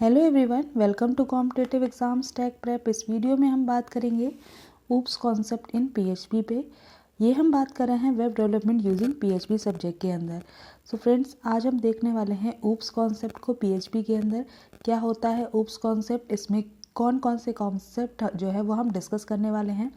Hello everyone, welcome to competitive exams tech prep. इस video में हम बात करेंगे ऊप्स कॉन्सेप्ट इन पीएचपी पे। ये हम बात कर रहे हैं web development using PHP subject के अंदर। सो फ्रेंड्स, आज हम देखने वाले हैं ऊप्स कॉन्सेप्ट को पीएचपी के अंदर क्या होता है ऊप्स कॉन्सेप्ट, इसमें कौन कौन से कॉन्सेप्ट जो है वो हम डिस्कस करने वाले हैं,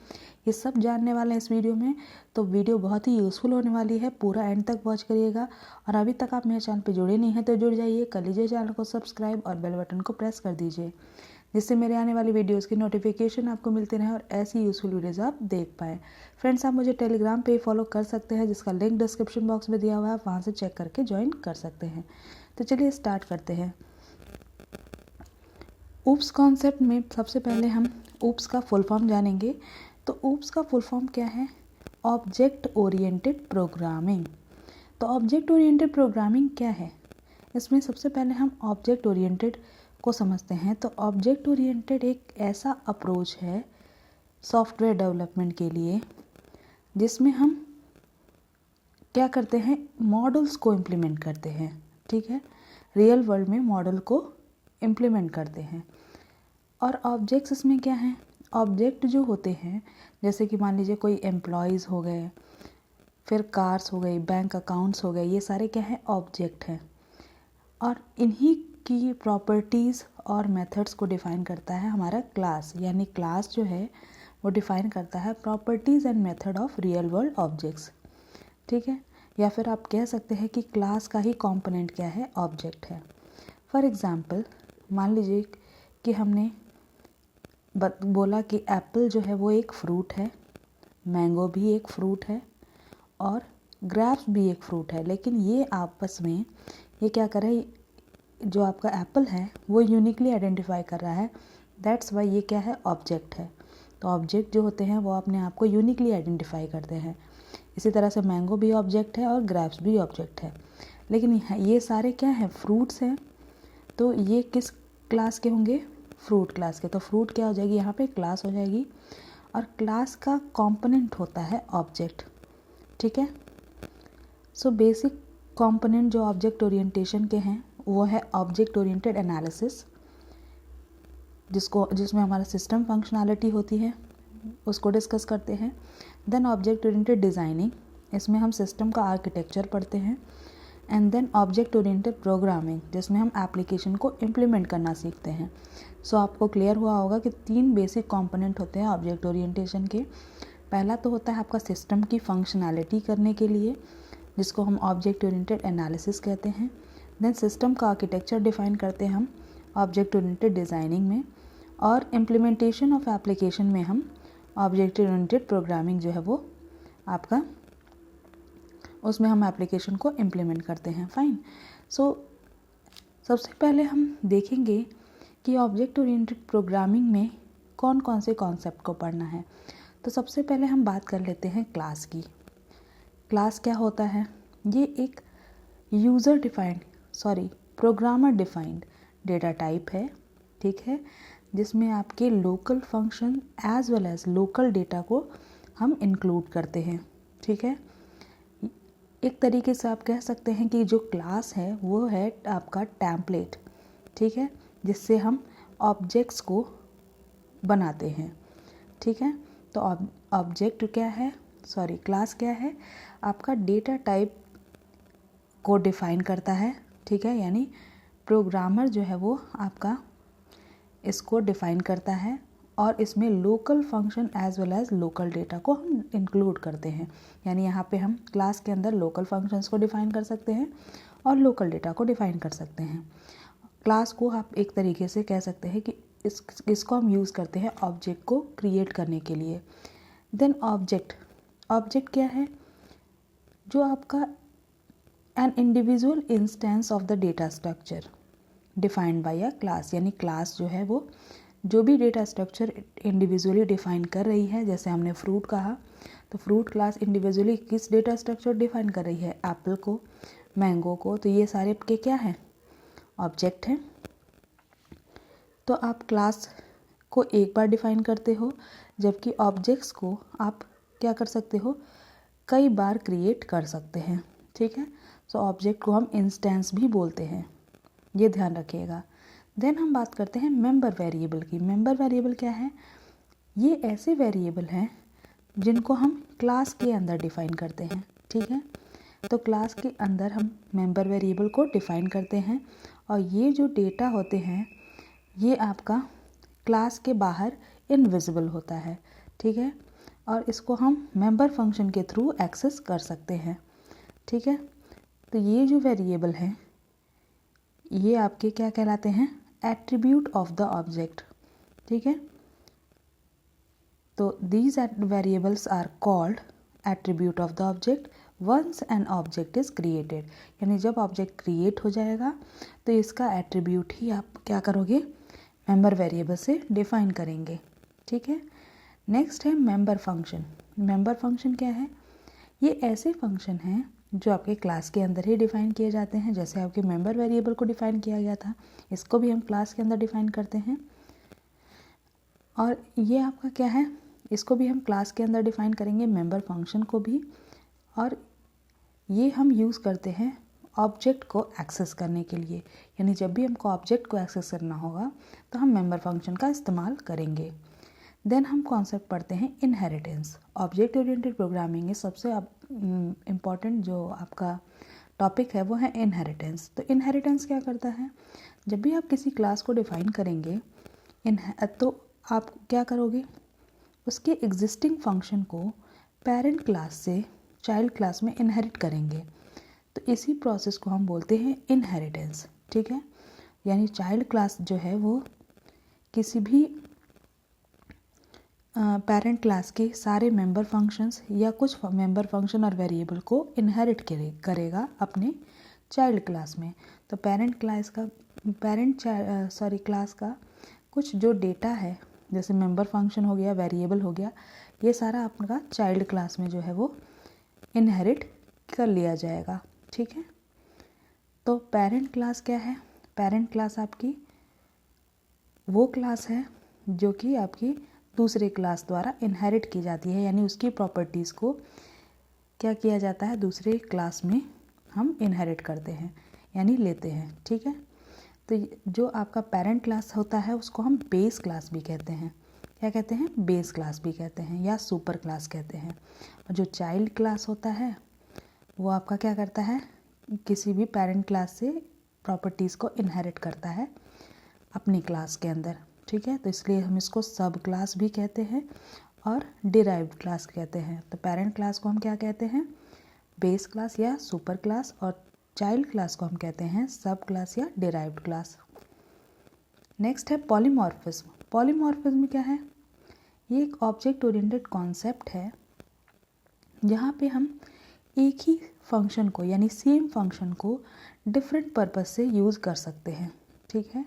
ये सब जानने वाले हैं इस वीडियो में। तो वीडियो बहुत ही यूज़फुल होने वाली है, पूरा एंड तक वॉच करिएगा। और अभी तक आप मेरे चैनल पे जुड़े नहीं हैं तो जुड़ जाइए, कर लीजिए चैनल को सब्सक्राइब और बेल बटन को प्रेस कर दीजिए, जिससे मेरे आने वाली वीडियोस की नोटिफिकेशन आपको मिलते रहे और ऐसी यूज़फुल वीडियोस आप देख पाएँ। फ्रेंड्स, आप मुझे टेलीग्राम पे फॉलो कर सकते हैं, जिसका लिंक डिस्क्रिप्शन बॉक्स में दिया हुआ है, आप वहाँ से चेक करके ज्वाइन कर सकते हैं। तो चलिए स्टार्ट करते हैं। ऊप्स कॉन्सेप्ट में सबसे पहले हम ऊप्स का फुल फॉर्म जानेंगे। तो ऊप्स का फुल फॉर्म क्या है? Object oriented programming. तो ऑब्जेक्ट ओरिएंटेड प्रोग्रामिंग क्या है? इसमें सबसे पहले हम ऑब्जेक्ट ओरिएंटेड को समझते हैं। तो ऑब्जेक्ट ओरिएंटेड एक ऐसा अप्रोच है सॉफ्टवेयर डेवलपमेंट के लिए जिसमें हम क्या करते हैं, मॉडल्स को इम्प्लीमेंट करते हैं। ठीक है, रियल वर्ल्ड में मॉडल को इम्प्लीमेंट करते हैं। और ऑब्जेक्ट्स इसमें क्या हैं? ऑब्जेक्ट जो होते हैं, जैसे कि मान लीजिए कोई एम्प्लॉयज़ हो गए, फिर कार्स हो गई, बैंक अकाउंट्स हो गए, ये सारे क्या है? ऑब्जेक्ट हैं। और इन्हीं की प्रॉपर्टीज़ और मेथड्स को डिफ़ाइन करता है हमारा क्लास। यानी क्लास जो है वो डिफ़ाइन करता है properties and method of real world objects. ठीक है, या फिर आप कह सकते हैं कि क्लास का ही कंपोनेंट क्या है? ऑब्जेक्ट है। फॉर एग्ज़ाम्पल, मान लीजिए कि हमने बोला कि एप्पल जो है वो एक फ्रूट है, मैंगो भी एक फ्रूट है और ग्रेप्स भी एक फ्रूट है। लेकिन ये आपस में ये क्या कर रहा है, जो आपका एप्पल है वो यूनिकली आइडेंटिफाई कर रहा है। दैट्स वाई ये क्या है? ऑब्जेक्ट है। तो ऑब्जेक्ट जो होते हैं वो अपने आप को यूनिकली आइडेंटिफाई करते हैं। इसी तरह से मैंगो भी ऑब्जेक्ट है और ग्रेप्स भी ऑब्जेक्ट है। लेकिन ये सारे क्या हैं? फ्रूट्स हैं। तो ये किस क्लास के होंगे? फ्रूट क्लास के। तो फ्रूट क्या हो जाएगी? यहाँ पे क्लास हो जाएगी। और क्लास का कंपोनेंट होता है ऑब्जेक्ट। ठीक है, सो बेसिक कंपोनेंट जो ऑब्जेक्ट ओरिएंटेशन के हैं वो है ऑब्जेक्ट ओरिएंटेड एनालिसिस, जिसमें हमारा सिस्टम फंक्शनैलिटी होती है, उसको डिस्कस करते हैं। देन ऑब्जेक्ट ओरिएंटेड डिज़ाइनिंग, इसमें हम सिस्टम का आर्किटेक्चर पढ़ते हैं। And then object oriented programming, जिसमें हम एप्लीकेशन को इम्प्लीमेंट करना सीखते हैं। सो आपको क्लियर हुआ होगा कि 3 बेसिक कंपोनेंट होते हैं ऑब्जेक्ट ओरिएंटेशन के। पहला तो होता है आपका सिस्टम की फंक्शनैलिटी करने के लिए, जिसको हम ऑब्जेक्ट ओरिएंटेड एनालिसिस कहते हैं। देन सिस्टम का आर्किटेक्चर डिफाइन करते हैं हम ऑब्जेक्ट ओरिएंटेड डिज़ाइनिंग में। और इम्प्लीमेंटेशन ऑफ एप्लीकेशन में हम ऑब्जेक्ट ओरिएंटेड प्रोग्रामिंग जो है वो आपका, उसमें हम एप्लीकेशन को इम्प्लीमेंट करते हैं। फाइन। सो सबसे पहले हम देखेंगे कि ऑब्जेक्ट ओरिएंटेड प्रोग्रामिंग में कौन कौन से कॉन्सेप्ट को पढ़ना है। तो सबसे पहले हम बात कर लेते हैं क्लास की। क्लास क्या होता है? ये एक प्रोग्रामर डिफाइंड डेटा टाइप है। ठीक है, जिसमें आपके local function as well as local data को हम इंक्लूड करते हैं। ठीक है, एक तरीके से आप कह सकते हैं कि जो क्लास है वो है आपका टेम्पलेट। ठीक है, जिससे हम ऑब्जेक्ट्स को बनाते हैं। ठीक है, तो ऑब्जेक्ट क्या है, क्लास क्या है? आपका डेटा टाइप को डिफाइन करता है। ठीक है, यानी प्रोग्रामर जो है वो आपका इसको डिफाइन करता है और इसमें local function as well as local data को हम इंक्लूड करते हैं। यानी यहाँ पे हम क्लास के अंदर लोकल फंक्शंस को डिफाइन कर सकते हैं और लोकल डेटा को डिफाइन कर सकते हैं। क्लास को आप एक तरीके से कह सकते हैं कि इसको हम यूज़ करते हैं ऑब्जेक्ट को क्रिएट करने के लिए। देन ऑब्जेक्ट क्या है? जो आपका an individual instance of the data structure defined by a class. यानी क्लास जो है वो जो भी डेटा स्ट्रक्चर इंडिविजुअली डिफाइन कर रही है, जैसे हमने फ्रूट कहा, तो फ्रूट क्लास इंडिविजुअली किस डेटा स्ट्रक्चर डिफाइन कर रही है? एप्पल को, मैंगो को। तो ये सारे के क्या हैं? ऑब्जेक्ट हैं। तो आप क्लास को एक बार डिफाइन करते हो, जबकि ऑब्जेक्ट्स को आप क्या कर सकते हो? कई बार क्रिएट कर सकते हैं। ठीक है, सो ऑब्जेक्ट को हम इंस्टेंस भी बोलते हैं, ये ध्यान रखिएगा। देन हम बात करते हैं मेंबर वेरिएबल की। मेंबर वेरिएबल क्या है? ये ऐसे वेरिएबल हैं जिनको हम क्लास के अंदर डिफ़ाइन करते हैं, ठीक है। तो क्लास के अंदर हम मेंबर वेरिएबल को डिफ़ाइन करते हैं और ये जो डेटा होते हैं ये आपका क्लास के बाहर इनविजिबल होता है, ठीक है। और इसको हम मेंबर फंक्शन के थ्रू एक्सेस कर सकते हैं, ठीक है। तो ये जो वेरिएबल हैं ये आपके क्या कहलाते हैं? एट्रीब्यूट ऑफ द ऑब्जेक्ट, ठीक है। तो these variables are called attribute of the object once an object is created। यानी जब ऑब्जेक्ट क्रिएट हो जाएगा तो इसका एट्रीब्यूट ही आप क्या करोगे? मेंबर वेरिएबल से डिफाइन करेंगे, ठीक है। नेक्स्ट है मेंबर फंक्शन। मेंबर फंक्शन क्या है? ये ऐसे फंक्शन हैं जो आपके क्लास के अंदर ही डिफाइन किए जाते हैं। जैसे आपके मेंबर वेरिएबल को डिफाइन किया गया था, इसको भी हम क्लास के अंदर डिफाइन करते हैं। और ये आपका क्या है? इसको भी हम क्लास के अंदर डिफाइन करेंगे, मेंबर फंक्शन को भी। और ये हम यूज़ करते हैं ऑब्जेक्ट को एक्सेस करने के लिए। यानी जब भी हमको ऑब्जेक्ट को एक्सेस करना होगा तो हम मेंबर फंक्शन का इस्तेमाल करेंगे। देन हम कॉन्सेप्ट पढ़ते हैं इनहेरिटेंस। ऑब्जेक्ट ओरिएंटेड प्रोग्रामिंग में सबसे इम्पॉर्टेंट जो आपका टॉपिक है वो है इनहेरिटेंस। तो इनहेरिटेंस क्या करता है? जब भी आप किसी क्लास को डिफाइन करेंगे तो आप क्या करोगे? उसके एग्जिस्टिंग फंक्शन को पेरेंट क्लास से चाइल्ड क्लास में इनहेरिट करेंगे। तो इसी प्रोसेस को हम बोलते हैं इनहेरिटेंस, ठीक है। यानी चाइल्ड क्लास जो है वो किसी भी पेरेंट क्लास के सारे मेंबर फंक्शंस या कुछ मेंबर फंक्शन और वेरिएबल को इनहेरिट करेगा अपने चाइल्ड क्लास में। तो क्लास का कुछ जो डेटा है जैसे मेंबर फंक्शन हो गया, वेरिएबल हो गया, ये सारा आपका चाइल्ड क्लास में जो है वो इनहेरिट कर लिया जाएगा, ठीक है। तो पेरेंट क्लास क्या है? पेरेंट क्लास आपकी वो क्लास है जो कि आपकी दूसरे क्लास द्वारा इनहेरिट की जाती है। यानी उसकी प्रॉपर्टीज़ को क्या किया जाता है? दूसरे क्लास में हम इनहेरिट करते हैं यानी लेते हैं, ठीक है। तो जो आपका पेरेंट क्लास होता है उसको हम बेस क्लास भी कहते हैं। क्या कहते हैं? बेस क्लास भी कहते हैं या सुपर क्लास कहते हैं। और जो चाइल्ड क्लास होता है वो आपका क्या करता है? किसी भी पेरेंट क्लास से प्रॉपर्टीज़ को इनहेरिट करता है अपनी क्लास के अंदर, ठीक है। तो इसलिए हम इसको सब क्लास भी कहते हैं और डिराइव्ड क्लास कहते हैं। तो पेरेंट क्लास को हम क्या कहते हैं? बेस क्लास या सुपर क्लास, और चाइल्ड क्लास को हम कहते हैं सब क्लास या डिराइव्ड क्लास। नेक्स्ट है पॉलीमॉर्फिज्म। पॉलीमॉर्फिज्म क्या है? ये एक ऑब्जेक्ट ओरिएंटेड कॉन्सेप्ट है जहाँ पे हम एक ही फंक्शन को यानी सेम फंक्शन को डिफरेंट पर्पस से यूज़ कर सकते हैं, ठीक है।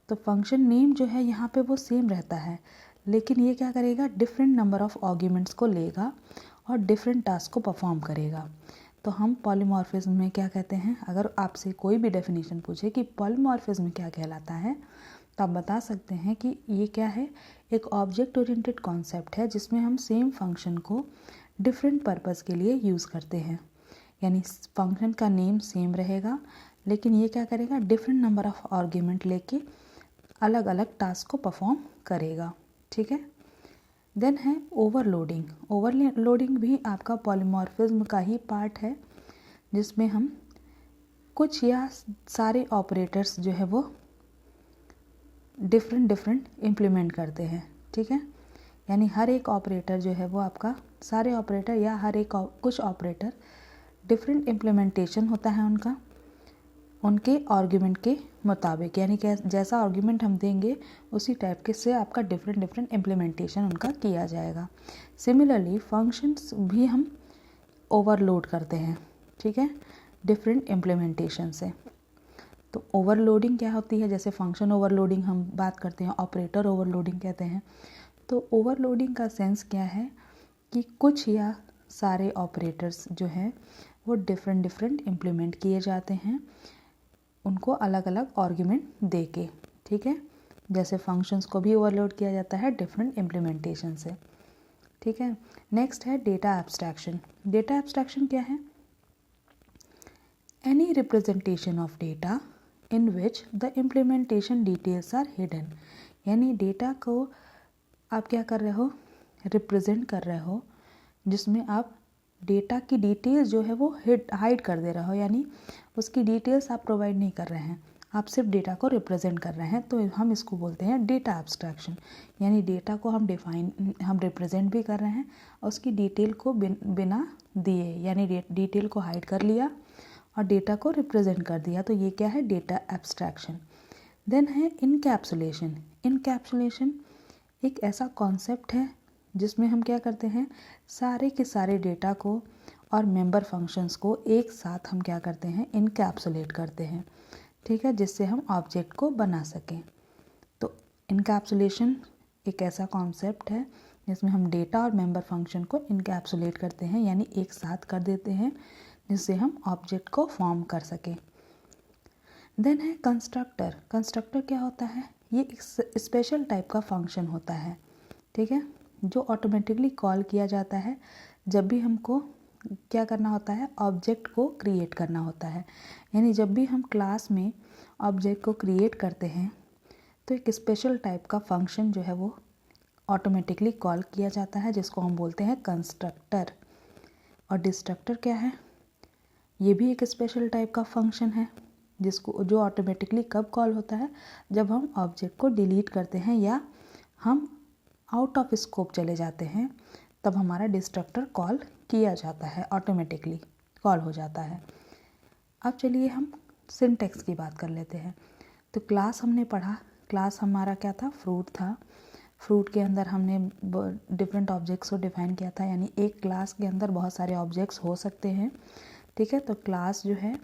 तो फंक्शन नेम जो है यहाँ पे वो सेम रहता है, लेकिन ये क्या करेगा? डिफरेंट नंबर ऑफ आर्ग्यूमेंट्स को लेगा और डिफरेंट टास्क को परफॉर्म करेगा। तो हम पॉलीमॉर्फिज्म में क्या कहते हैं? अगर आपसे कोई भी डेफिनेशन पूछे कि पॉलीमॉर्फिज्म क्या कहलाता है तो आप बता सकते हैं कि ये क्या है? एक ऑब्जेक्ट ओरिएंटेड कॉन्सेप्ट है जिसमें हम सेम फंक्शन को डिफरेंट पर्पस के लिए यूज़ करते हैं। यानी फंक्शन का नेम सेम रहेगा लेकिन ये क्या करेगा? डिफरेंट नंबर ऑफ आर्ग्यूमेंट लेके अलग अलग टास्क को परफॉर्म करेगा, ठीक है। देन है ओवरलोडिंग। ओवरलोडिंग भी आपका पॉलीमॉर्फिज्म का ही पार्ट है जिसमें हम कुछ या सारे ऑपरेटर्स जो है वो डिफरेंट इम्प्लीमेंट करते हैं, ठीक है। यानी हर एक ऑपरेटर जो है वो आपका सारे ऑपरेटर या हर एक कुछ ऑपरेटर डिफरेंट इम्प्लीमेंटेशन होता है उनका उनके आर्ग्यूमेंट के मुताबिक। यानी कि जैसा आर्ग्यूमेंट हम देंगे उसी टाइप के से आपका डिफरेंट इम्प्लीमेंटेशन उनका किया जाएगा। सिमिलरली फंक्शंस भी हम ओवरलोड करते हैं, ठीक है, डिफरेंट इम्प्लीमेंटेशन से। तो ओवरलोडिंग क्या होती है? जैसे फंक्शन ओवरलोडिंग हम बात करते हैं, ऑपरेटर ओवरलोडिंग कहते हैं। तो ओवरलोडिंग का सेंस क्या है कि कुछ या सारे ऑपरेटर्स जो हैं वो डिफरेंट इम्प्लीमेंट किए जाते हैं उनको अलग अलग आर्ग्यूमेंट दे के, ठीक है। जैसे फंक्शंस को भी ओवरलोड किया जाता है डिफरेंट इम्प्लीमेंटेशन से, ठीक है। नेक्स्ट है डेटा एब्स्ट्रैक्शन। डेटा एब्स्ट्रैक्शन क्या है? Any representation of data in which the implementation details are hidden. यानी डेटा को आप क्या कर रहे हो, रिप्रेजेंट कर रहे हो, जिसमें आप डेटा की डिटेल्स जो है वो हाइड कर दे रहे हो, यानी उसकी डिटेल्स आप प्रोवाइड नहीं कर रहे हैं, आप सिर्फ डेटा को रिप्रेजेंट कर रहे हैं। तो हम इसको बोलते हैं डेटा एब्स्ट्रैक्शन। यानी डेटा को हम रिप्रेजेंट भी कर रहे हैं और उसकी डिटेल को बिना दिए, यानी डिटेल को हाइड कर लिया और डेटा को रिप्रेजेंट कर दिया, तो ये क्या है, डेटा एब्स्ट्रैक्शन। देन है इनकैप्सुलेशन। इनकैप्सुलेशन एक ऐसा कॉन्सेप्ट है जिसमें हम क्या करते हैं, सारे के सारे डेटा को और मेंबर फंक्शंस को एक साथ हम क्या करते हैं, इनकैप्सुलेट करते हैं, ठीक है, जिससे हम ऑब्जेक्ट को बना सकें। तो इनकैप्सुलेशन एक ऐसा कॉन्सेप्ट है जिसमें हम डेटा और मेंबर फंक्शन को इनकैप्सुलेट करते हैं, यानी एक साथ कर देते हैं, जिससे हम ऑब्जेक्ट को फॉर्म कर सकें। देन है कंस्ट्रक्टर। कंस्ट्रक्टर क्या होता है, ये एक स्पेशल टाइप का फंक्शन होता है, ठीक है, जो ऑटोमेटिकली कॉल किया जाता है जब भी हमको क्या करना होता है, ऑब्जेक्ट को क्रिएट करना होता है। यानी जब भी हम क्लास में ऑब्जेक्ट को क्रिएट करते हैं तो एक स्पेशल टाइप का फंक्शन जो है वो ऑटोमेटिकली कॉल किया जाता है, जिसको हम बोलते हैं कंस्ट्रक्टर। और डिस्ट्रक्टर क्या है, ये भी एक स्पेशल टाइप का फंक्शन है जो ऑटोमेटिकली कब कॉल होता है, जब हम ऑब्जेक्ट को डिलीट करते हैं या हम आउट ऑफ स्कोप चले जाते हैं, तब हमारा डिस्ट्रक्टर कॉल किया जाता है, ऑटोमेटिकली कॉल हो जाता है। अब चलिए हम सिंटैक्स की बात कर लेते हैं। तो क्लास हमने पढ़ा, क्लास हमारा क्या था, फ्रूट था। फ्रूट के अंदर हमने डिफरेंट ऑब्जेक्ट्स को डिफाइन किया था, यानी एक क्लास के अंदर बहुत सारे ऑब्जेक्ट्स हो सकते हैं, ठीक है। तो क्लास जो है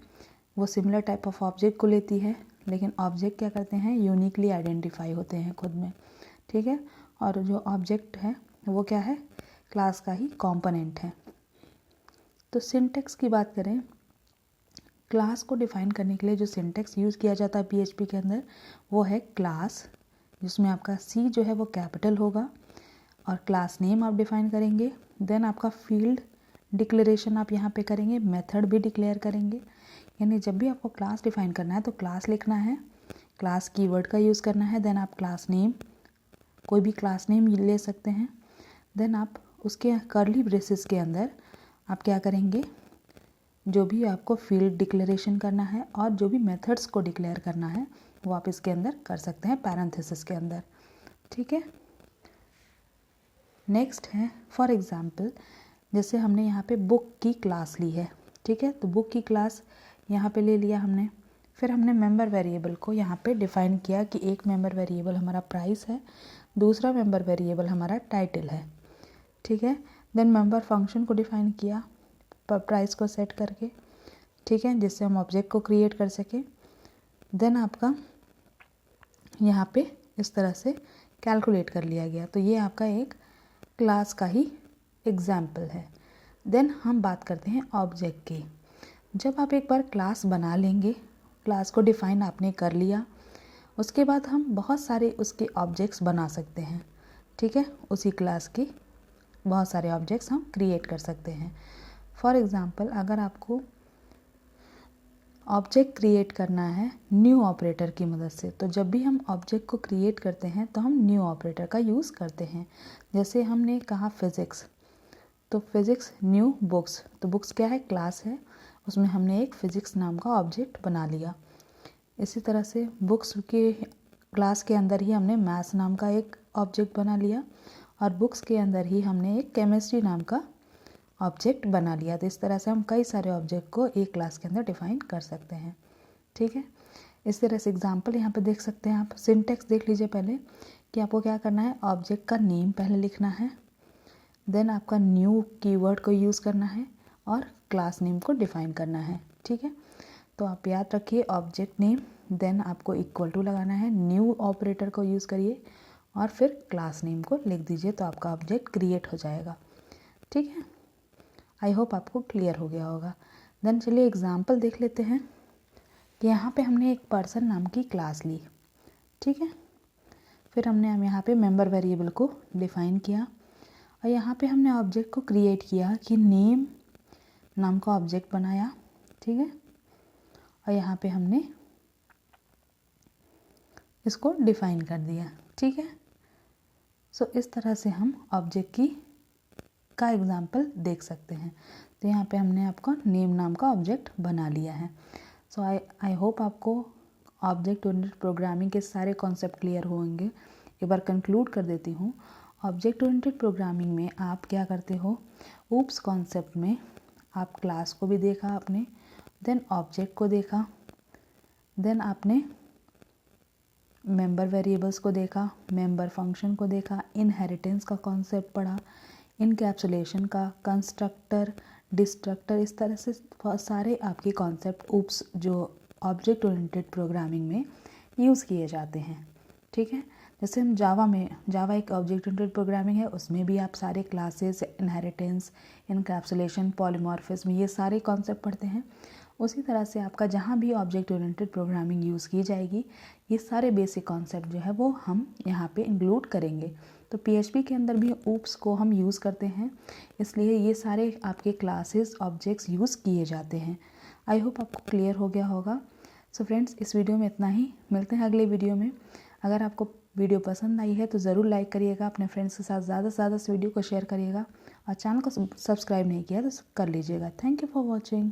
वो सिमिलर टाइप ऑफ ऑब्जेक्ट को लेती है, लेकिन ऑब्जेक्ट क्या करते हैं, यूनिकली आइडेंटिफाई होते हैं खुद में, ठीक है। और जो ऑब्जेक्ट है वो क्या है, क्लास का ही कंपोनेंट है। तो सिंटैक्स की बात करें, क्लास को डिफाइन करने के लिए जो सिंटैक्स यूज़ किया जाता है पीएचपी के अंदर, वो है क्लास, जिसमें आपका सी जो है वो कैपिटल होगा, और क्लास नेम आप डिफाइन करेंगे। देन आपका फील्ड डिक्लेरेशन आप यहाँ पे करेंगे, मेथड भी डिक्लेयर करेंगे। यानी जब भी आपको क्लास डिफाइन करना है तो क्लास लिखना है, क्लास कीवर्ड का यूज़ करना है। देन आप क्लास नेम, कोई भी क्लास नेम ले सकते हैं। देन आप उसके कर्ली ब्रेसेस के अंदर आप क्या करेंगे, जो भी आपको फील्ड डिक्लेरेशन करना है और जो भी मेथड्स को डिक्लेयर करना है वो आप इसके अंदर कर सकते हैं, पैरेंथेसिस के अंदर, ठीक है। नेक्स्ट है फॉर एग्जांपल, जैसे हमने यहाँ पे बुक की क्लास ली है, ठीक है। तो बुक की क्लास यहाँ पे ले लिया हमने, फिर हमने मेंबर वेरिएबल को यहाँ पे डिफाइन किया कि एक मेंबर वेरिएबल हमारा प्राइस है, दूसरा मेंबर वेरिएबल हमारा टाइटल है, ठीक है। देन मेंबर फंक्शन को डिफाइन किया प्राइस को सेट करके, ठीक है, जिससे हम ऑब्जेक्ट को क्रिएट कर सकें। देन आपका यहाँ पे इस तरह से कैलकुलेट कर लिया गया। तो ये आपका एक क्लास का ही एग्जाम्पल है। देन हम बात करते हैं ऑब्जेक्ट की। जब आप एक बार क्लास बना लेंगे, क्लास को डिफाइन आपने कर लिया, उसके बाद हम बहुत सारे उसके ऑब्जेक्ट्स बना सकते हैं, ठीक है। उसी क्लास की बहुत सारे ऑब्जेक्ट्स हम क्रिएट कर सकते हैं। फॉर एग्ज़ाम्पल, अगर आपको ऑब्जेक्ट क्रिएट करना है न्यू ऑपरेटर की मदद से, तो जब भी हम ऑब्जेक्ट को क्रिएट करते हैं तो हम न्यू ऑपरेटर का यूज़ करते हैं। जैसे हमने कहा फिज़िक्स, तो फिज़िक्स न्यू बुक्स, तो बुक्स क्या है, क्लास है, उसमें हमने एक फ़िज़िक्स नाम का ऑब्जेक्ट बना लिया। इसी तरह से बुक्स के क्लास के अंदर ही हमने मैथ्स नाम का एक ऑब्जेक्ट बना लिया, और बुक्स के अंदर ही हमने एक केमिस्ट्री नाम का ऑब्जेक्ट बना लिया। तो इस तरह से हम कई सारे ऑब्जेक्ट को एक क्लास के अंदर डिफाइन कर सकते हैं, ठीक है। इस तरह से एग्जांपल यहाँ पे देख सकते हैं आप। सिंटैक्स देख लीजिए पहले कि आपको क्या करना है, ऑब्जेक्ट का नेम पहले लिखना है, देन आपका न्यू कीवर्ड को यूज़ करना है और क्लास नेम को डिफाइन करना है, ठीक है। तो आप याद रखिए ऑब्जेक्ट नेम, देन आपको इक्वल टू लगाना है, न्यू ऑपरेटर को यूज़ करिए और फिर क्लास नेम को लिख दीजिए, तो आपका ऑब्जेक्ट क्रिएट हो जाएगा, ठीक है। आई होप आपको क्लियर हो गया होगा। देन चलिए एग्जाम्पल देख लेते हैं कि यहाँ पे हमने एक पर्सन नाम की क्लास ली, ठीक है। फिर हमने यहाँ पे मेंबर वेरिएबल को डिफाइन किया और यहाँ पे हमने ऑब्जेक्ट को क्रिएट किया कि नेम नाम का ऑब्जेक्ट बनाया, ठीक है। और यहाँ पे हमने इसको डिफ़ाइन कर दिया। ठीक है, सो इस तरह से हम ऑब्जेक्ट का एग्जाम्पल देख सकते हैं। तो यहाँ पे हमने आपका नेम नाम का ऑब्जेक्ट बना लिया है। सो आई होप आपको ऑब्जेक्ट ओरिएंटेड प्रोग्रामिंग के सारे कॉन्सेप्ट क्लियर होंगे। एक बार कंक्लूड कर देती हूँ। ऑब्जेक्ट ओरिएंटेड प्रोग्रामिंग में आप क्या करते हो, ऊप्स कॉन्सेप्ट में आप क्लास को भी देखा आपने, देन ऑब्जेक्ट को देखा, देन आपने मेंबर वेरिएबल्स को देखा, मेंबर फंक्शन को देखा, इनहेरिटेंस का कॉन्सेप्ट पढ़ा, इनकैप्सुलेशन का, कंस्ट्रक्टर, डिस्ट्रक्टर, इस तरह से सारे आपके कॉन्सेप्ट ऊप्स जो ऑब्जेक्ट ओरिएंटेड प्रोग्रामिंग में यूज़ किए जाते हैं। ठीक है, जैसे हम जावा एक ऑब्जेक्ट ओरिएंटेड प्रोग्रामिंग है, उसमें भी आप सारे क्लासेस, इनहेरिटेंस, इनकैप्सुलेशन, पॉलीमॉर्फिज्म, ये सारे कॉन्सेप्ट पढ़ते हैं। उसी तरह से आपका जहाँ भी ऑब्जेक्ट ओरिएंटेड प्रोग्रामिंग यूज़ की जाएगी, ये सारे बेसिक कॉन्सेप्ट जो है वो हम यहाँ पे इंक्लूड करेंगे। तो PHP के अंदर भी ऊप्स को हम यूज़ करते हैं, इसलिए ये सारे आपके क्लासेस, ऑब्जेक्ट्स यूज़ किए जाते हैं। आई होप आपको क्लियर हो गया होगा। सो फ्रेंड्स, इस वीडियो में इतना ही, मिलते हैं अगले वीडियो में। अगर आपको वीडियो पसंद आई है तो ज़रूर लाइक करिएगा, अपने फ्रेंड्स के साथ ज़्यादा से ज़्यादा इस वीडियो को शेयर करिएगा, और चैनल को सब्सक्राइब नहीं किया तो कर लीजिएगा। Thank you for watching.